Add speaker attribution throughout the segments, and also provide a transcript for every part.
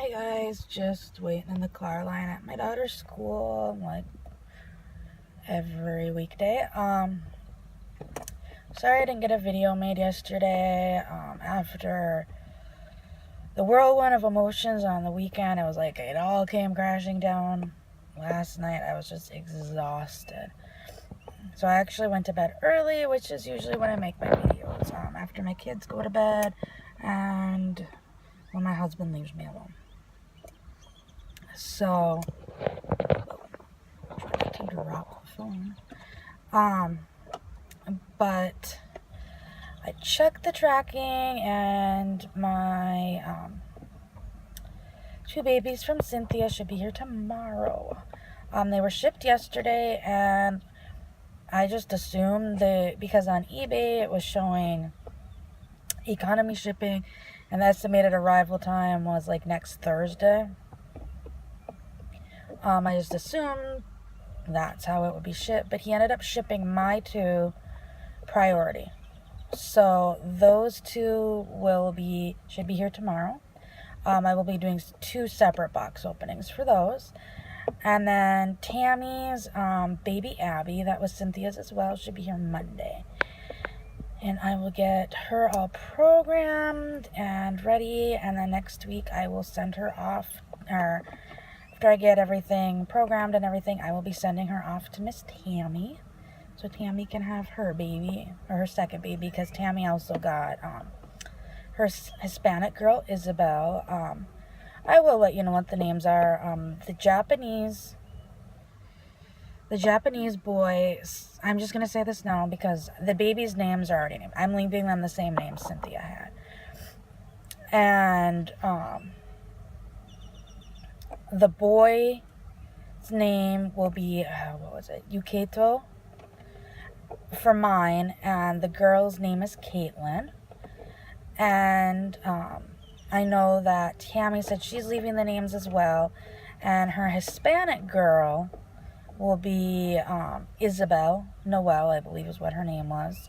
Speaker 1: Hey guys, just waiting in the car line at my daughter's school, like every weekday. Sorry I didn't get a video made yesterday. After the whirlwind of emotions on the weekend, it was like it all came crashing down. Last night I was just exhausted. So I actually went to bed early, which is usually when I make my videos, after my kids go to bed and when my husband leaves me alone. So, I tend to drop the phone. But I checked the tracking, and my 2 babies from Cynthia should be here tomorrow. They were shipped yesterday, and I just assumed because on eBay it was showing economy shipping, and the estimated arrival time was like next Thursday. I just assumed that's how it would be shipped, but he ended up shipping my 2 priority. So those 2 should be here tomorrow. I will be doing 2 separate box openings for those. And then Tammy's baby Abby, that was Cynthia's as well, should be here Monday. And I will get her all programmed and ready, and then next week I will send her off, or after I get everything programmed and everything, I will be sending her off to Miss Tammy, so Tammy can have her baby, or her second baby, because Tammy also got her Hispanic girl, Isabel. I will let you know what the names are. The Japanese boy, I'm just going to say this now because the baby's names are already named. I'm leaving them the same name Cynthia had. And the boy's name will be, Yuketo for mine, and the girl's name is Caitlin. And I know that Tammy said she's leaving the names as well, and her Hispanic girl will be Isabel Noel, I believe is what her name was.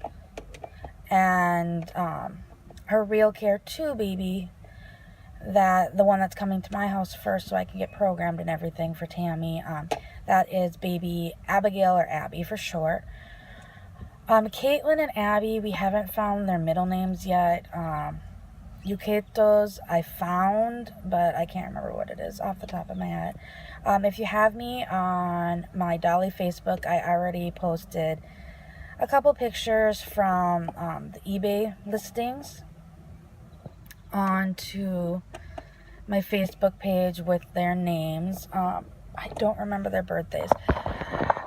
Speaker 1: And her Real Care 2 baby, the one that's coming to my house first so I can get programmed and everything for Tammy, that is baby Abigail, or Abby for short. Caitlin and Abby, we haven't found their middle names yet. Yuketo's I found, but I can't remember what it is off the top of my head. If you have me on my Dolly Facebook, I already posted a couple pictures from the eBay listings onto my Facebook page with their names. I don't remember their birthdays.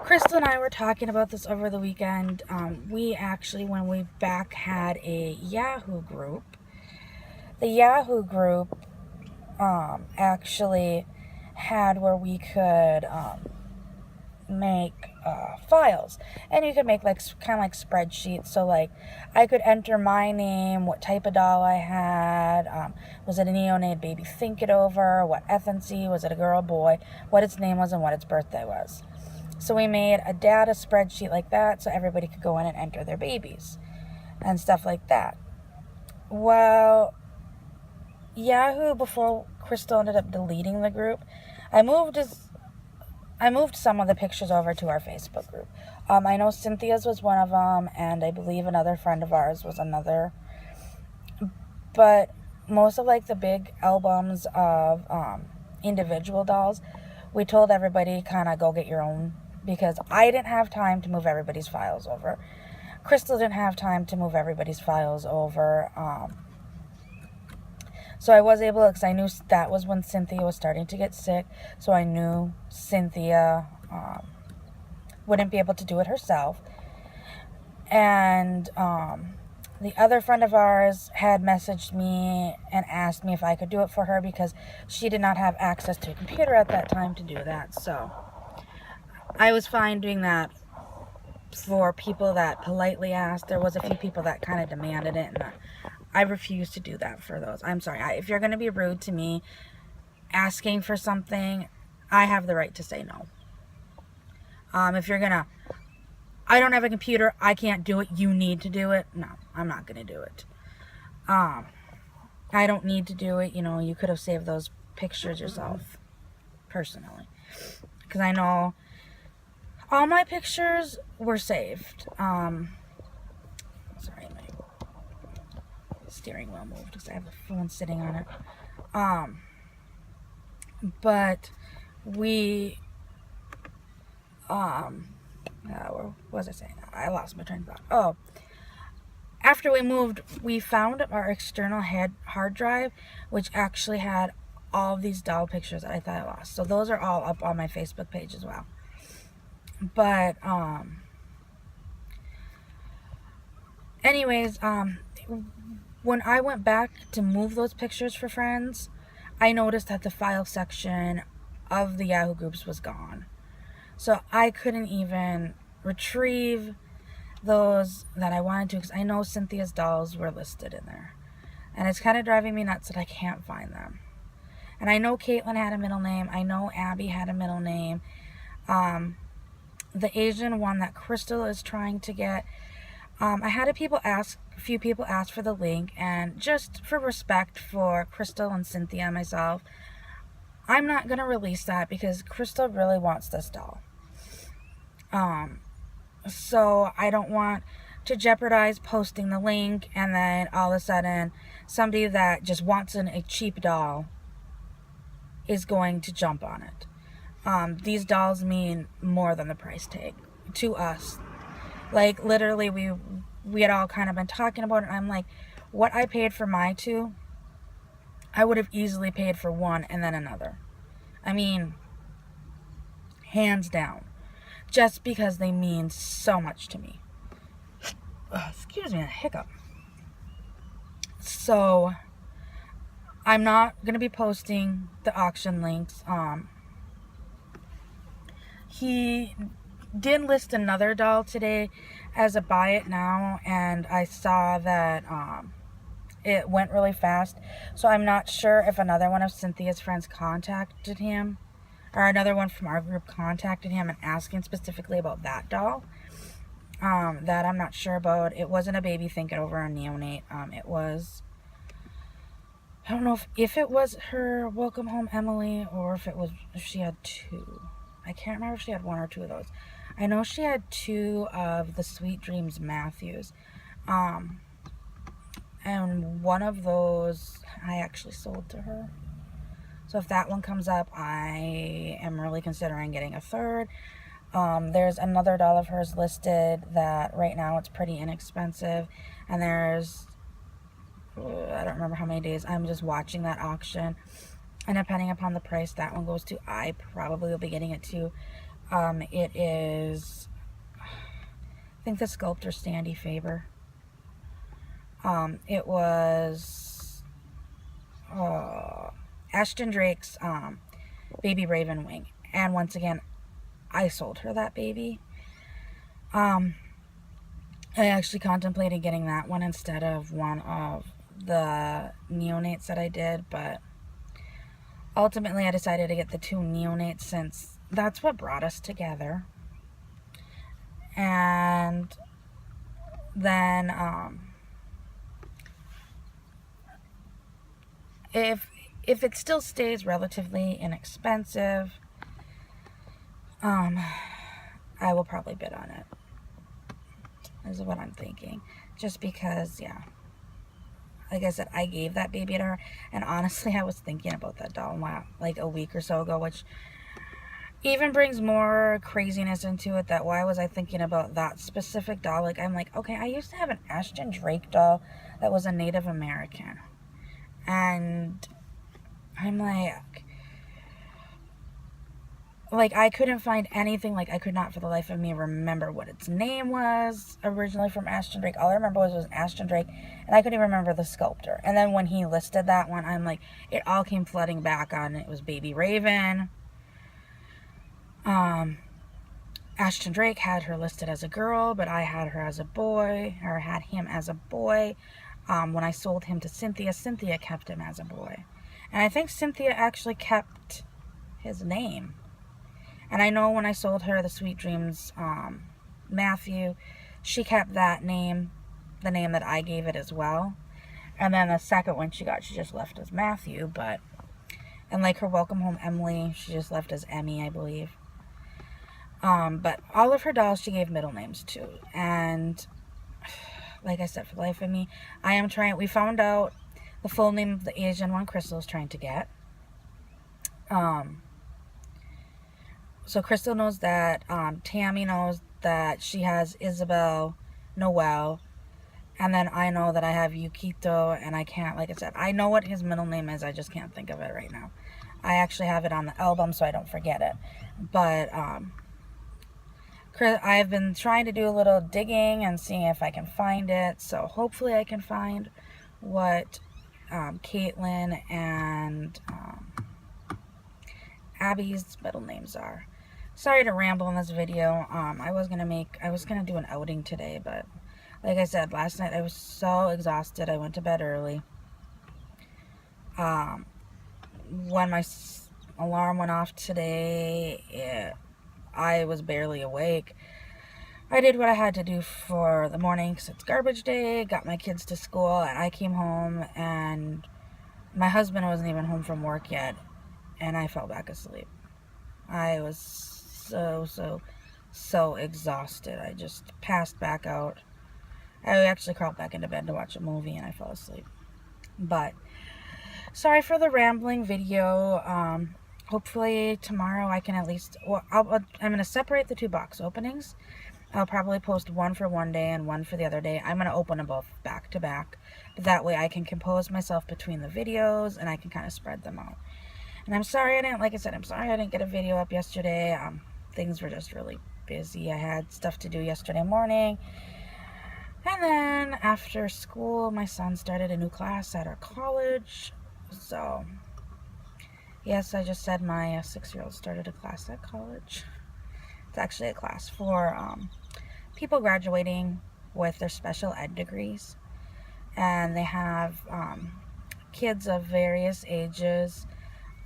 Speaker 1: Crystal and I were talking about this over the weekend. We actually, when we back had a Yahoo group, the Yahoo group actually had where we could make files, and you could make like kind of like spreadsheets. So like I could enter my name, what type of doll I had, was it a neonate baby, think it over, what ethnicity, was it a girl, boy, what its name was, and what its birthday was. So we made a data spreadsheet like that so everybody could go in and enter their babies and stuff like that. Well, Yahoo, before Crystal ended up deleting the group, I moved some of the pictures over to our Facebook group. I know Cynthia's was one of them, and I believe another friend of ours was another. But most of like the big albums of individual dolls, we told everybody kind of go get your own, because I didn't have time to move everybody's files over. Crystal didn't have time to move everybody's files over. So I was able, because I knew that was when Cynthia was starting to get sick, so I knew Cynthia wouldn't be able to do it herself. And the other friend of ours had messaged me and asked me if I could do it for her because she did not have access to a computer at that time to do that. So I was fine doing that for people that politely asked. There was a few people that kind of demanded it, and I refuse to do that for those. I'm sorry. If you're going to be rude to me asking for something, I have the right to say no. If you're going to, I don't have a computer, I can't do it, you need to do it. No, I'm not going to do it. I don't need to do it. You know, you could have saved those pictures yourself, personally. Because I know all my pictures were saved. Sorry, my steering wheel moved because I have the phone sitting on it. But we, what was I saying? I lost my train of thought. Oh, after we moved, we found our external hard drive, which actually had all of these doll pictures that I thought I lost. So those are all up on my Facebook page as well. But, anyways, when I went back to move those pictures for friends, I noticed that the file section of the Yahoo groups was gone. So I couldn't even retrieve those that I wanted to, because I know Cynthia's dolls were listed in there. And it's kind of driving me nuts that I can't find them. And I know Caitlin had a middle name. I know Abby had a middle name. The Asian one that Crystal is trying to get, I had a few people ask for the link, and just for respect for Crystal and Cynthia and myself, I'm not going to release that because Crystal really wants this doll. So I don't want to jeopardize posting the link and then all of a sudden somebody that just wants a cheap doll is going to jump on it. These dolls mean more than the price tag to us. Like, literally, we had all kind of been talking about it, and I'm like, what I paid for my two, I would have easily paid for one and then another. I mean, hands down. Just because they mean so much to me. Excuse me, a hiccup. So, I'm not going to be posting the auction links. He did list another doll today as a buy it now, and I saw that it went really fast. So I'm not sure if another one of Cynthia's friends contacted him, or another one from our group contacted him and asking specifically about that doll. That I'm not sure about. It wasn't a baby Think It Over, a neonate. It was, I don't know if it was her Welcome Home Emily, or if she had two. I can't remember if she had one or two of those. I know she had two of the Sweet Dreams Matthews. And one of those I actually sold to her. So if that one comes up, I am really considering getting a third. There's another doll of hers listed that right now it's pretty inexpensive. And there's, I don't remember how many days. I'm just watching that auction. And depending upon the price that one goes to, I probably will be getting it too. It is, I think the sculptor Sandy Faber. It was Ashton Drake's baby Raven Wing. And once again, I sold her that baby. I actually contemplated getting that one instead of one of the neonates that I did, but ultimately I decided to get the two neonates since that's what brought us together. And then if it still stays relatively inexpensive, I will probably bid on it, is what I'm thinking. Just because, yeah, like I said, I gave that baby to her, and honestly, I was thinking about that doll like a week or so ago, which even brings more craziness into it, that why was I thinking about that specific doll? Like, I'm like, okay, I used to have an Ashton Drake doll that was a Native American, and I'm like, I couldn't find anything. Like, I could not for the life of me remember what its name was originally from Ashton Drake. All I remember was it was Ashton Drake, and I couldn't even remember the sculptor. And then when he listed that one, I'm like, it all came flooding back on. It was Baby Raven. Ashton Drake had her listed as a girl, but I had her as a boy, or had him as a boy. When I sold him to Cynthia, Cynthia kept him as a boy. And I think Cynthia actually kept his name. And I know when I sold her the Sweet Dreams Matthew, she kept that name, the name that I gave it as well. And then the second one she got, she just left as Matthew. But And like her welcome home Emily, she just left as Emmy, I believe. But all of her dolls she gave middle names to. And like I said, for the life of me, I am trying. We found out the full name of the Asian one Crystal is trying to get. So Crystal knows that. Tammy knows that she has Isabel, Noel. And then I know that I have Yukito, and I can't, like I said, I know what his middle name is, I just can't think of it right now. I actually have it on the album so I don't forget it. But I've been trying to do a little digging and seeing if I can find it. So hopefully I can find what Caitlin and Abby's middle names are. Sorry to ramble in this video. I was gonna do an outing today, but like I said, last night I was so exhausted. I went to bed early. When my alarm went off today, I was barely awake. I did what I had to do for the morning because it's garbage day, got my kids to school, and I came home, and my husband wasn't even home from work yet, and I fell back asleep. I was so exhausted. I just passed back out. I actually crawled back into bed to watch a movie, and I fell asleep. But sorry for the rambling video. Hopefully tomorrow I can at least, well, I'm going to separate the 2 box openings. I'll probably post one for one day and one for the other day. I'm going to open them both back to back. That way I can compose myself between the videos and I can kind of spread them out. And I'm sorry like I said, I'm sorry I didn't get a video up yesterday. Things were just really busy. I had stuff to do yesterday morning. And then after school, my son started a new class at our college. So, yes, I just said my 6-year-old started a class at college. It's actually a class for people graduating with their special ed degrees. And they have kids of various ages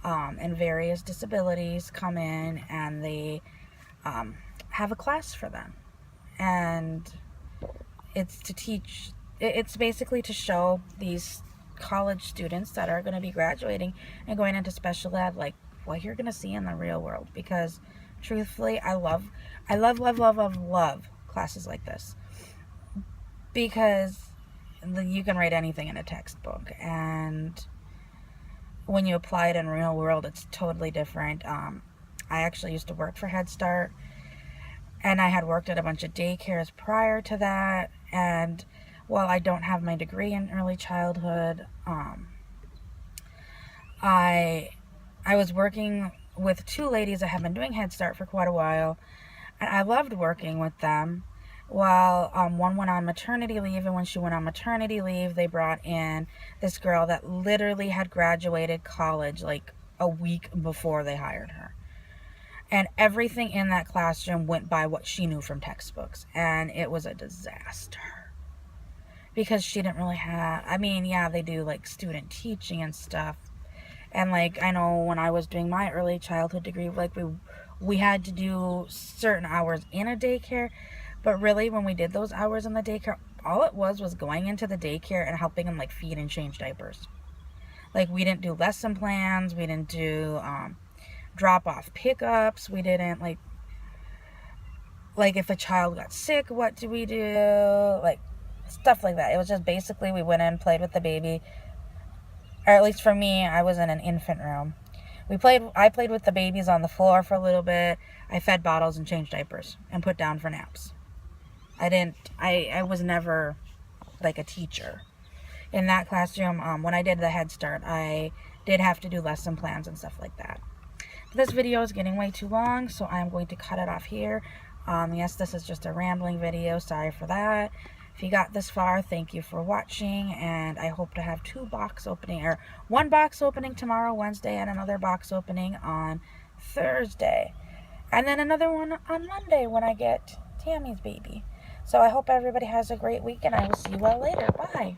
Speaker 1: and various disabilities come in, and they have a class for them. And it's to teach, it's basically to show these college students that are going to be graduating and going into special ed, like, what you're going to see in the real world. Because truthfully, I love classes like this, because you can write anything in a textbook, and when you apply it in real world, it's totally different. I actually used to work for Head Start, and I had worked at a bunch of daycares prior to that. And while I don't have my degree in early childhood, I was working with 2 ladies that have been doing Head Start for quite a while, and I loved working with them. While one went on maternity leave, and when she went on maternity leave, they brought in this girl that literally had graduated college like a week before they hired her. And everything in that classroom went by what she knew from textbooks. And it was a disaster. Because she didn't really have, I mean, yeah, they do like student teaching and stuff. And like, I know when I was doing my early childhood degree, like we had to do certain hours in a daycare. But really, when we did those hours in the daycare, all it was going into the daycare and helping them like feed and change diapers. Like, we didn't do lesson plans. We didn't do drop-off pickups. We didn't like if a child got sick, what do we do? Like, stuff like that. It was just basically we went in, played with the baby. Or at least for me, I was in an infant room. I played with the babies on the floor for a little bit. I fed bottles and changed diapers and put down for naps. I was never like a teacher. In that classroom, when I did the Head Start, I did have to do lesson plans and stuff like that. This video is getting way too long, so I'm going to cut it off here. Yes, this is just a rambling video. Sorry for that. If you got this far, thank you for watching, and I hope to have 1 box opening tomorrow, Wednesday, and another box opening on Thursday. And then another one on Monday when I get Tammy's baby. So I hope everybody has a great week, and I will see you all later. Bye.